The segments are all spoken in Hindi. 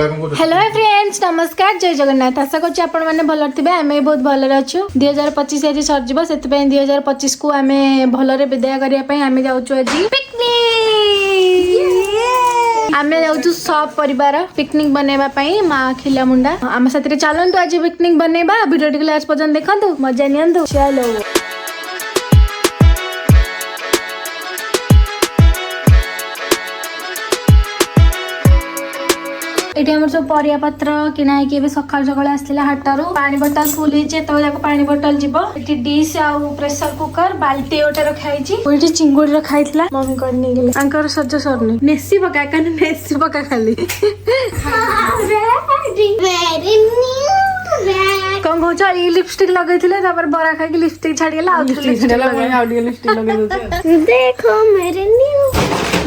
हेलो फ्रेंड्स नमस्कार जय जगन्नाथ आशा करछि आपण माने भल थिबे आमे बहुत भल अछु 2025 आज सरजिबो सेति पय 2025 को आमे भलरे विदाय करिया पय आमे जाउछु আজি पिकनिक आमे जाउछु सब परिवार पिकनिक बनेबा पय मा खिला मुंडा आम साथरे चलंतु आज पिकनिक बनेबा वीडियो टिक लास्ट पर्यंत देखंतु मजा नियंतु चलो एठी हमर सब परिया पत्र किनाई के सकाळ सकाळ आसला हाटारो पानी बोतल फुल हेचे तो जाको पानी बोतल जीवो एठी डिश आ प्रेशर कुकर बाल्टी ओटे रखाई छि ओठी चिंगुडी रखाइतला मम्मी करनी गेले अंकर सज्ज सरनी नेसी पका कान नेसी पका खाली कौन कहछ ई लिपस्टिक लगैथिले तापर बरा खाइ के लिपस्टिक छाडी गेला आ लिपस्टिक लगे देखो मेरे न्यू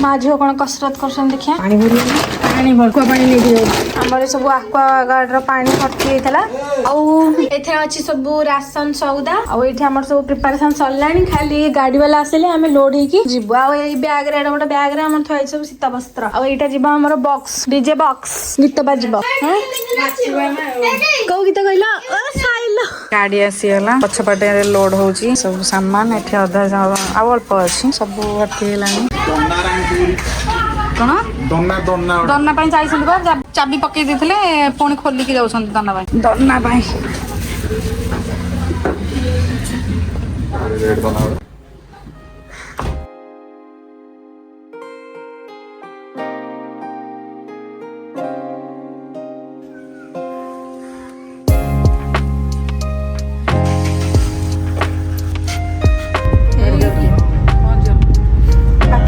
मा झियो कोन कसरत करसन देखिया पानी भरी पानी भरकुआ पानी नहीं दियो हमरे सब एक्वा गार्ड रो पानी भर्ती हेतला आ एथे अछि सब राशन सौदा आ एथे हमर सब प्रिपरेशन सरलानी खाली गाड़ी वाला आसेले हमें लोड हे की जिबो आ ए बैग रे एटा बैग रे हमर थई सब सीता वस्त्र आ एटा जिबा हमर बॉक्स डीजे बॉक्स गीत बाजबो हैं को गीत कहला ओ साइलो गाड़ी आसीगला पछपटे लोड होची सब सामान एठी अधा आ अल्प अछि सब भर्ती हेलानी कौन दन्ना दन्ना दन्ना पाई जाइसली बा चाबी पकई देथिले पुणी खोलिकी जाउछन दन्ना पाई दन्ना पाई रेड दन्ना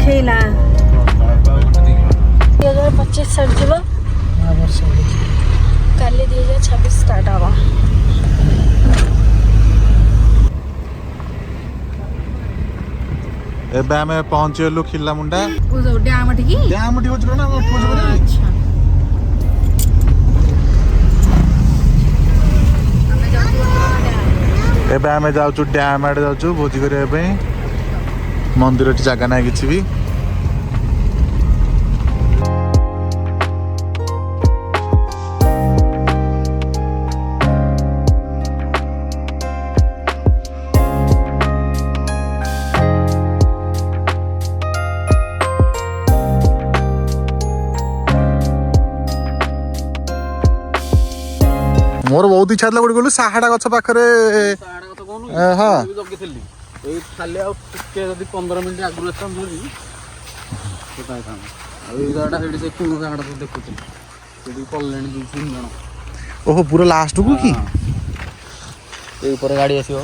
खेला 2025 सरजिबो काली 2026 स्टार्ट हवा एबे हमें पहुंचलु खिल्ला मुंडा ओ जो डैम ठिकी डैम ठी होछ ना अच्छा एबे हमें जाउछु डैम आडे जाउछु भोजी करे पे मंदिर ठी जागा ना किछि भी मोर बहुत इच्छा था गोटे साहाड़ा गछ पाखरे हाँ खाली आ 15 मिनट आगु ओहो पूरा लास्ट को कि गाड़ी आसो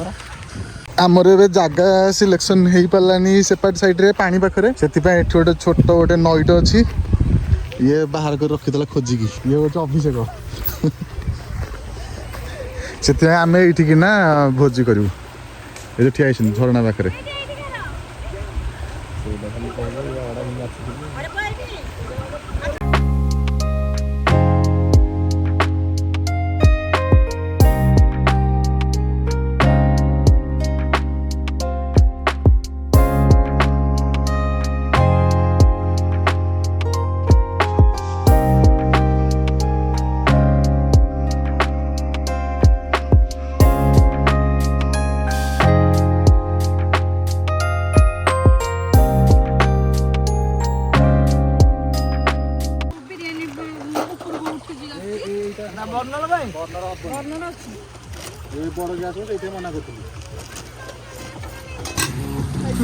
आमर ए जगह सिलेक्शन हो पारानी सेपट साइड रे पानी पाखरे से गोटे छोट गोटे नईट अच्छी ये बाहर कर रखीला खोजिकी ये हूँ अभिषेक से आम ये ना भोजी करूँ ये ठिया झरणा पाखे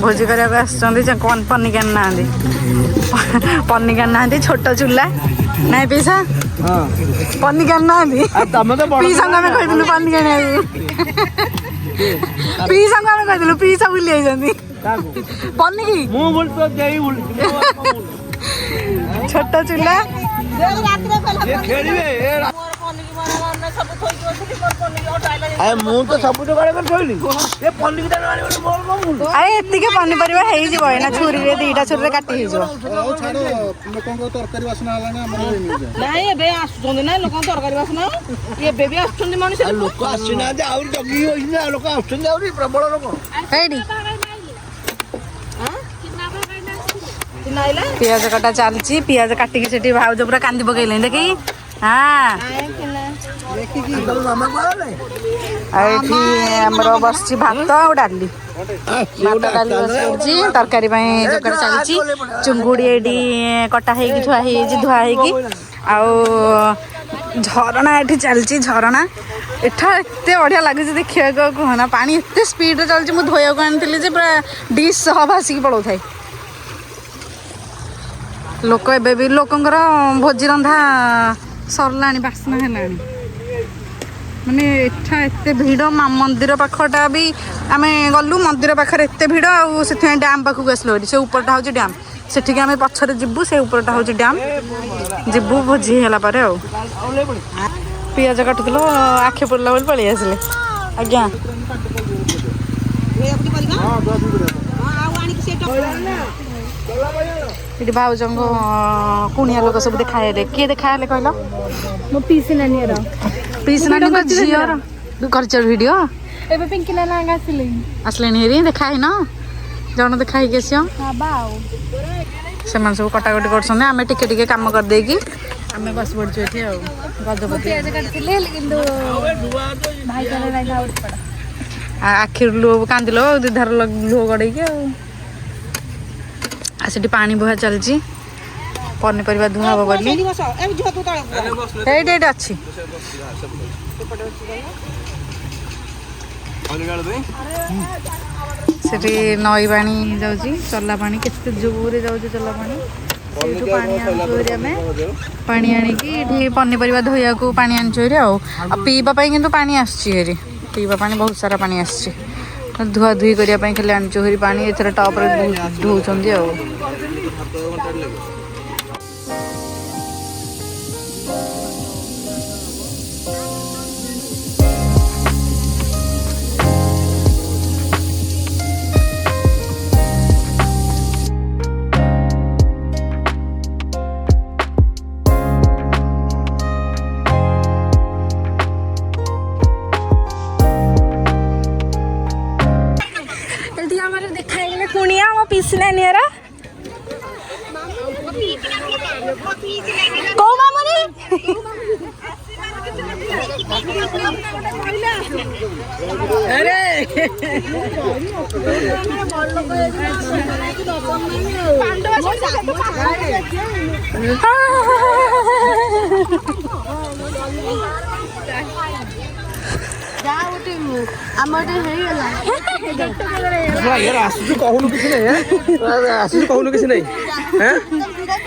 भोजी करिया आसुँच पनिका ना पनिका ना छोट चूल्हा ना पैसा पनिका ना पीसा आम कहलु पनिका पीसा आम कहलु पीसा बुली पनिकी छोट चूल्हा एतिके पनीपरिया होना छुरी रे दीटा छुरी काटी पियाज कटा चलती पियाज काटिकी भाउज पूरा कांदी पकईले देखी हाँ ଏଠି ଆମର ବସିଛି ଭାତ ଆଉ ଡାଲି ଭାତ ଡାଲି ବସିଛି ତରକାରୀ ପାଇଁ ଯୋଗାଡ଼ ଚାଲିଛି ଚୁଙ୍ଗୁଡ଼ି ଏଠି କଟା ହେଇକି ଥୁଆ ହେଇଯାଇଛି ଧୁଆ ହେଇକି ଆଉ ଝରଣା ଏଠି ଚାଲିଛି ଝରଣା ଏଠା ଏତେ ବଢ଼ିଆ ଲାଗୁଛି ଦେଖିବାକୁ ଆଉ କୁହନା ପାଣି ଏତେ ସ୍ପିଡ଼ରେ ଚାଲିଛି ମୁଁ ଧୋଇବାକୁ ଆଣିଥିଲି ଯେ ପୁରା ଡିସ୍ ସହ ଭାସିକି ପଳାଉଥାଏ ଲୋକ ଏବେ ବି ଲୋକଙ୍କର ଭୋଜି ରନ୍ଧା ସରିଲାଣି ବାସ୍ନା ହେଲାଣି ମାନେ ଏଠା ଏତେ ଭିଡ଼ ମନ୍ଦିର ପାଖଟା ବି ଆମେ ଗଲୁ ମନ୍ଦିର ପାଖରେ ଏତେ ଭିଡ଼ ଆଉ ସେଥିପାଇଁ ଡ୍ୟାମ୍ ପାଖକୁ ଆସିଲୁ ସେ ଉପରଟା ହେଉଛି ଡ୍ୟାମ୍ ସେଠିକି ଆମେ ପଛରେ ଯିବୁ ସେ ଉପରଟା ହେଉଛି ଡ୍ୟାମ୍ ଯିବୁ ଭୋଜି ହେଲା ପରେ ଆଉ ପିଆଜ କାଟୁଥିଲୁ ଆଖି ପଡ଼ିଲା ବୋଲି ପଳେଇ ଆସିଲେ ଆଜ୍ଞା ଏଠି ଭାଉଜଙ୍କ କୁଣିଆ ଲୋକ ସବୁ ଦେଖାହେଲେ କିଏ ଦେଖାହେଲେ କହିଲ ମୋ ପିଇସି ନାନୀର ପିଇସି ଝିଅର କରିଛ ଭିଡ଼ିଓ ଏବେ ପିଙ୍କି ନାନା ଆସିଲେଣି ହେରି ଦେଖା ହେଇନ ଜଣ ଦେଖା ହେଇକି ଆସିବ ସେମାନେ ସବୁ କଟାକଟି କରୁଛନ୍ତି ଆମେ ଟିକେ ଟିକେ କାମ କରିଦେଇକି ଆମେ ବସି ପଡ଼ିଛୁ ଏଠି ଆଉ ଗଜପତି ଆଖିରୁ ଲୁହ କାନ୍ଦିଲ ଦିଧାର ଲୁହ ଗଡ଼େଇକି ଆଉ ସେଠି ପାଣି ବୁହା ଚାଲିଛି ପନିପରିବା ଧୁଆ ହବ ବୋଲି ଏଇଠି ଏଇଠି ଅଛି ସେଠି ନଈ ପାଣି ଯାଉଛି ଚଲା ପାଣି କେତେ ଜୋରରେ ଯାଉଛି ଚଲା ପାଣି ସେଇଠୁ ପାଣି ଆଣୁଛୁ ହେରି ଆମେ ପାଣି ଆଣିକି ଏଠି ପନିପରିବା ଧୋଇବାକୁ ପାଣି ଆଣିଛୁ ହେରି ଆଉ ପିଇବା ପାଇଁ କିନ୍ତୁ ପାଣି ଆସୁଛି ହେରି ପିଇବା ପାଣି ବହୁତ ସାରା ପାଣି ଆସିଛି ଧୁଆ ଧୁଇ କରିବା ପାଇଁ ଖାଲି ଆଣିଛୁ ହେରି ପାଣି ଏଥର ଟପ୍ରେ ଧୋଉଛନ୍ତି ଆଉ କୁଣିଆ ମୋ ପିଇସି ନାନୀର କୋଉ ମାମୁନି ଆସୁଛୁ କହୁନୁ କିଛି ନାହିଁ ଆସୁଛୁ କହୁନୁ କିଛି ନାହିଁ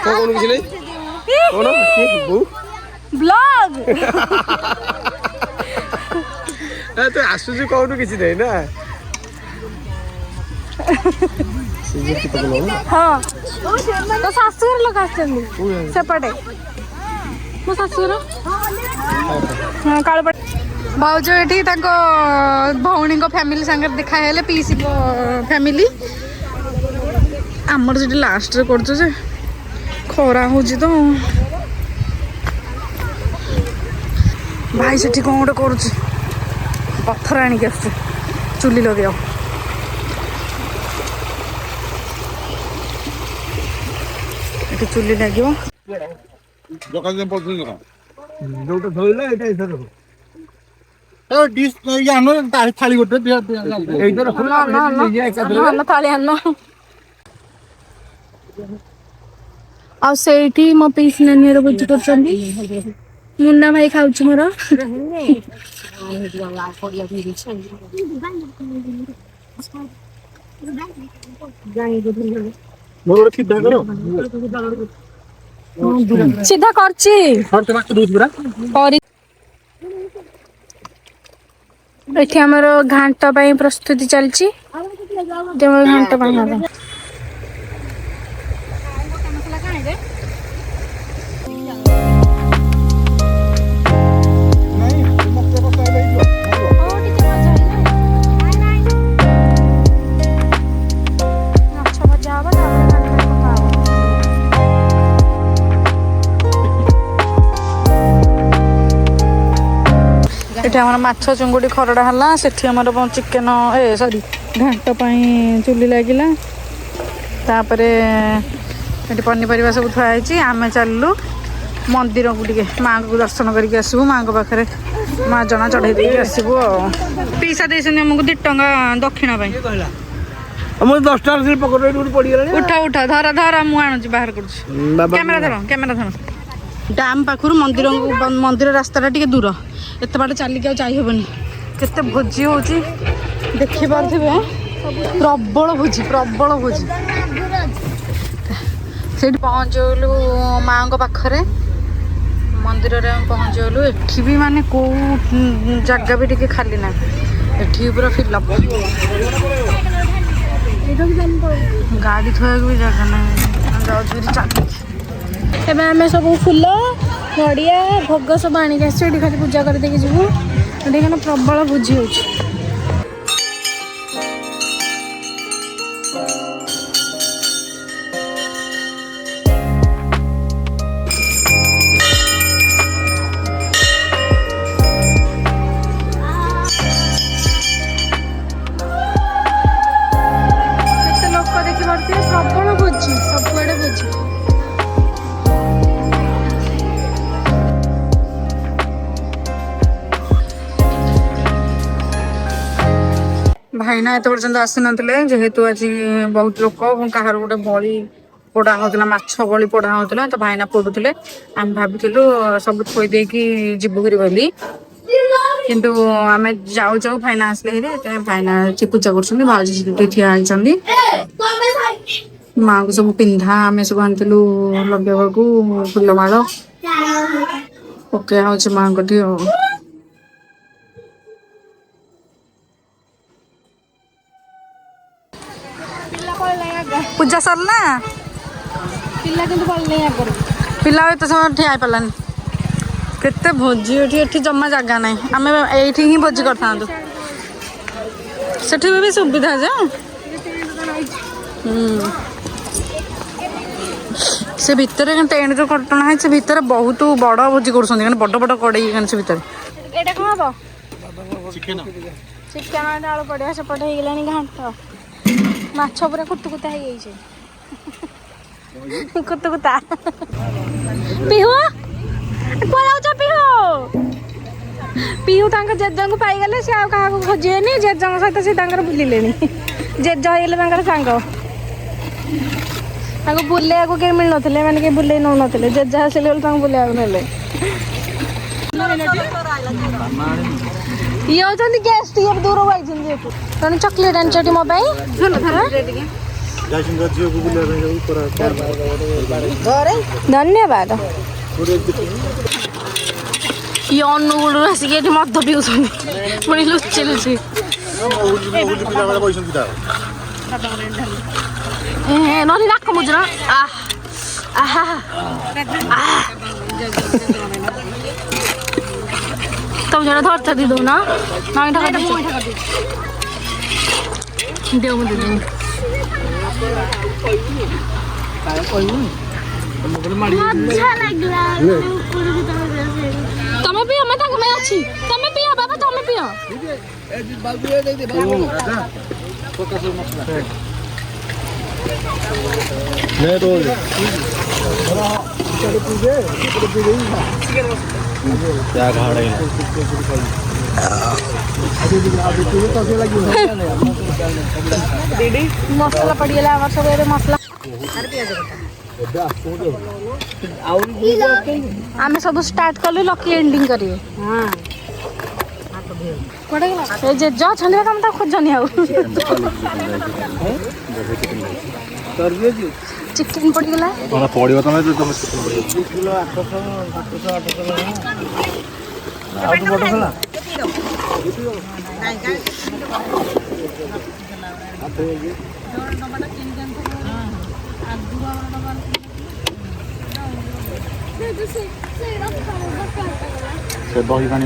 କହୁନୁ କିଛି ନାହିଁ କଣ ବ୍ଲଗ ତୁ ଆସୁଛୁ କହୁନୁ କିଛି ନାହିଁ ନା ହଁ ତୋ ଶାଶୁଘର ଲୋକ ଆସିଛନ୍ତି ସେପଟେ ମୋ ଶାଶୁଘର କାଳପଟ ଭାଉଜ ଏଠି ତାଙ୍କ ଭଉଣୀଙ୍କ ଫ୍ୟାମିଲି ସାଙ୍ଗରେ ଦେଖା ହେଲେ ପିଇସିଙ୍କ ଫ୍ୟାମିଲି ଆମର ସେଠି ଲାଷ୍ଟରେ କରୁଛୁ ଯେ ଖରା ହେଉଛି ତ ଭାଇ ସେଠି କ'ଣ ଗୋଟେ କରୁଛି ପଥର ଆଣିକି ଆସୁଛୁ ଚୁଲି ଲଗେଇବ ଏଠି ଚୁଲି ଲାଗିବ ଯୋଉଟା ଧୋଇଲା ଏଇଟା ଏଇଟା ଥାଳି ଗୋଟେ ଥାଳି ଆଣ ଆଉ ସେଇଠି ମୋ ପିଇସି ନାନୀର ଭୋଜି କରୁଛନ୍ତି ମୁନ୍ନା ଭାଇ ଖାଉଛି ମୋର ସିଧା କରିଛି ଏଠି ଆମର ଘାଣ୍ଟ ପାଇଁ ପ୍ରସ୍ତୁତି ଚାଲିଛି ଘାଣ୍ଟ ପାଇଁ ହବ ଏଠି ଆମର ମାଛ ଚୁଙ୍ଗୁଡ଼ି ଖରଡ଼ା ହେଲା ସେଠି ଆମର ଚିକେନ ସରି ଘାଣ୍ଟ ପାଇଁ ଚୁଲି ଲାଗିଲା ତାପରେ ଏଠି ପନିପରିବା ସବୁ ଥୁଆ ହେଇଛି ଆମେ ଚାଲିଲୁ मंदिर को टिके माँ को दर्शन करके आसबू माँ को पाखे माँ जना चढ़ाई देके आसबू पीसा देसन आमको 2 टंका दक्षिणा पाई हम 10 टाका पकड़ पड़ी गला उठा उठा धरा धरा मु आणुची बाहर करूची कैमेरा धर डैम पाखुर मंदिर रास्ता टिके दूर एत बाट चलिक जाई हेबनी केते भोजी होची देखि पारथिबे प्रबल भोजी से पहुँचलु माँ पाखरे मंदिर रे पहुँचलु एठी भी माने को जगह भी टिके खाली ना एठी पूरा फिलअप गाड़ी थोड़ा भी जगह ना एबे आमे सब फूल नड़िया भोग सब आनिक आसी खाली पूजा कर देके जीवु देखना प्रबल भोजी होची प्रबल भोजी सबुआड़े भोजी भाईना एत पर्यंत आसी नथिले जेहेतु आज बहुत लोक कहार गोटे बड़ी पोड़ा होता माछ बड़ी पोड़ा होता तो भाईना पोड़ुले आम भाविलु सब थोई देकी जीवु करी बोली किंतु आम जाऊ जाऊ भाईना आसले भाईना पूजा कर भाजी ठिया होती माँ को सब पिंधा आम सब आनलु लगेवा को फुलमाल पकड़ा हूँ माँ को पूजा सरला पिला किंतु पळले आगर पिला एत समय ठिया पारानी केते भोजी एठी जमा जगह ना आम एठी ही भोजी करता सेठी भी सुविधा जे से भितर टेंट जो कटना है से भितर बहुत बड़ भोजी कर बड़ बड़ कड़े से भितर एटा कौन हम चिकन आलू पड़िया सेपटे हो गलानी घाट माछ पूरा कुतुकुता हो जाइए कुतुकुता पिहु पलाउछ पिहु पिहु तांका जेजा को पाई गले से आ कहा को खोजेनी जेजा सहित से तांकर बुलिलेनी जेजा हेले तांकर सांग तांको बुलेया को के मिल नथले माने के बुले न नथले जेजा आसले तांको बुलेया को नेले ये होचंदी गेस्ट ये दूर होई जन जे तने चॉकलेट एंड चटी मोबाइल धर धर धन्यवाद ये अनुगुण आसिक ये मद पिउछन पुणी लुचि लुचि नली नाक मुझ्न तुम जरा धरता दी दो ना ना ढका देव मुझे तमें पियो मैं ताको मैं अच्छी तमें पियो बाबा तमें पियो मैं तो क्या घाड़े मसला पड़गला सब मसला आम सब स्टार्ट कलु लकी एंडिंग करिए जेज अच्छा तुम तो खोजनी आउ चिकेन पड़गला पड़ो तुम से दही पानी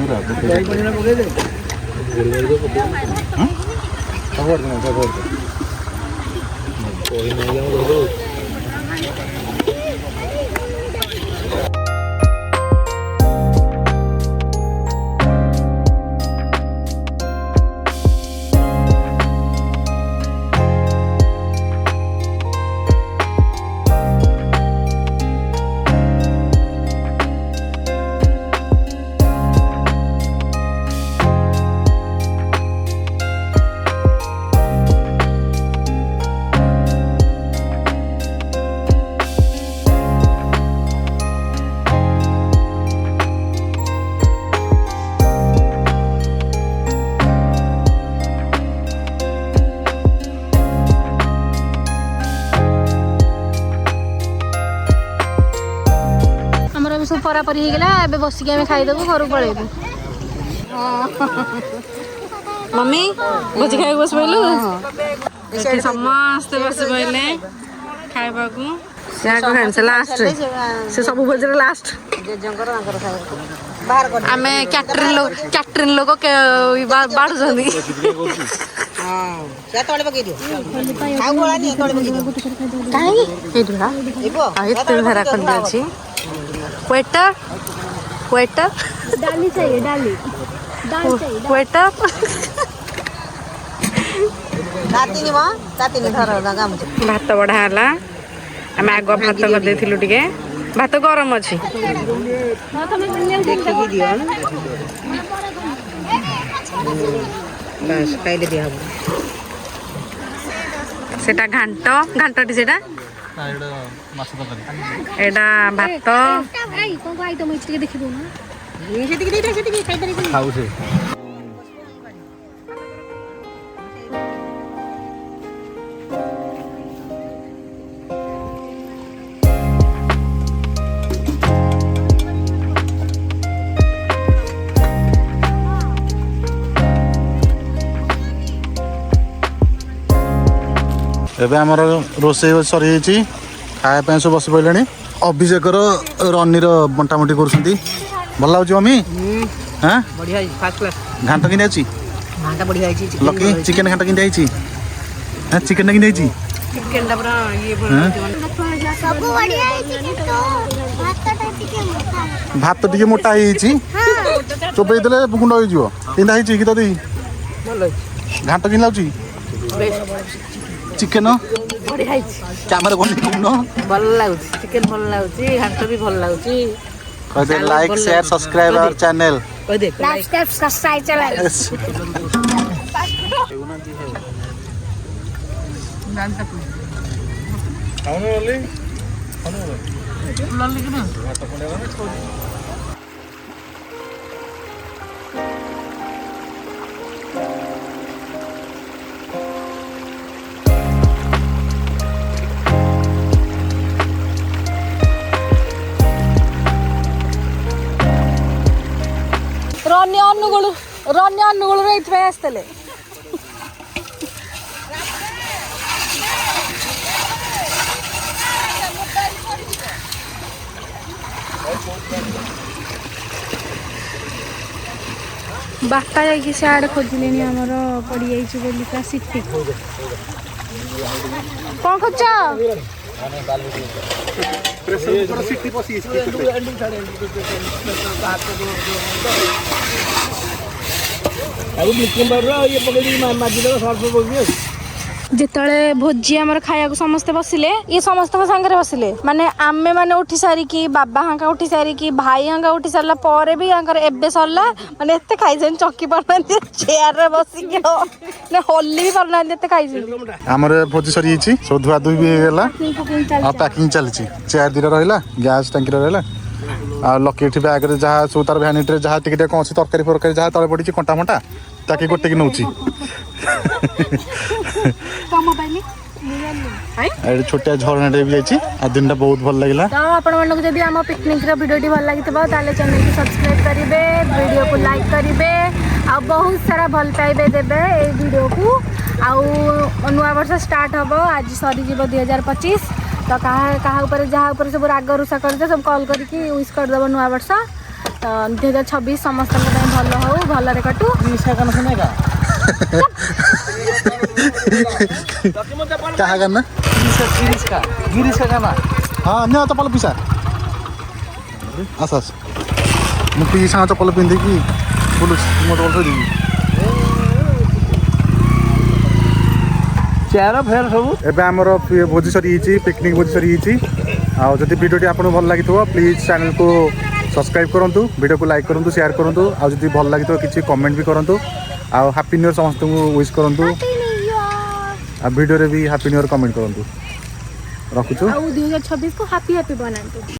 ପରାପରି ହେଇଗଲା ଏବେ ବସିକି ଆମେ ଖାଇଦେବୁ ଘରକୁ ପଳେଇବୁ। मम्मी भोजी खाइक बस पइलु एठी समस्त बस पइले खाइबा को से लास्ट से सब भोजी लास्ट आमे कैटरिंग लोग बाढ़ जंदी हां से तळे पके दियो खाउ गोळा नि तळे पके दियो काहे एठुरा एते भरा कर दियो वेटर डाली चाहिए डाली दाल चाहिए वेटर भात बढ़ा है आम आग भात कर देथिलु टिके भात गरम अछि सेटा घांटटी सेटा एटा भात एबे हमर रोसे सरी खाया सब बस पड़े अभिषेकर रनीर बंटामटी कर भल लगे मम्मी हाँ बढ़िया फर्स्ट क्लास घाट कि घाटा बढ़िया लकी चिकेन घाट कि चिकेन कि चिकेन पूरा ये भात टे मोटा चोपे दे गुंड हो कि तदी घाट कि लगे चिकेन कैमरा भल लगुच चिकेन भल लगुच घाट भी भल लगुच कहते like share subscribe our channel कहते लाइक शेयर सब्सक्राइब चैनल रन्य अनुगुल आसते बापा जाकि सियाड़े खोजिले आमर पड़ी जाइए बोलिका सिटी कौन खोज जिते भोजी आमर खाया समस्ते बसिले ये समस्त सांगे बसिले माने आमे माने उठी सारिकी बाबा हाँ उठी सारिकी भाई हाँ उठी सारा पर भी एबे सरला माने एते खाई चौकी पारना चेयर रे बसिकी ने हल्ली भी पारना एते खाई हमर भोजी सरी सब धुआ धुई भी गेला आ पैकिंग चलची चेयर दिरा रहला गैस टंकी रहला आ लकी एठी बैग रे जहा सो तार भ्यानिटी रे जहा टिके कोन तरकारी फरकारी जहा तळे पड़ी कंटा मटा ताकि गोटे की नौची छोटिया झरना भी जाइए आ दिन बहुत भल लगे तो आपण जब आम पिकनिक वीडियो भल लगी चैनल को सब्सक्राइब करेंगे वीडियो को लाइक करेंगे आ बहुत सारा भल पाइबे देबे ए वीडियो को आउ नुआ वर्ष स्टार्ट हम आज सरी 2025 तो जहाँ सब राग रुषा कर सब कॉल करके विश करदेव नुआ वर्ष तो 2026 समस्त भल हो भल कटू क्या करना गिरीश का गाना हाँ नहीं चप्पल पीसा आस मुझे पीसा चप्पल पिंधिकी बुलूँ मोटर थोड़ी चेयर फेर सब एबे हमर भोजी सरी पिकनिक भोजी सरी आदि वीडियो आपको भल लगी प्लीज चैनल को सब्सक्राइब करूँ वीडियो को लाइक करूँ शेयर करूँ आदि भल लगी किसी कमेंट भी करूँ आ हैप्पी न्यू ईयर समस्त को विश करूँ आ वीडियो रे भी हैप्पी न्यू ईयर कमेंट करूँ रखुछु 2026 को हैप्पी बनाते।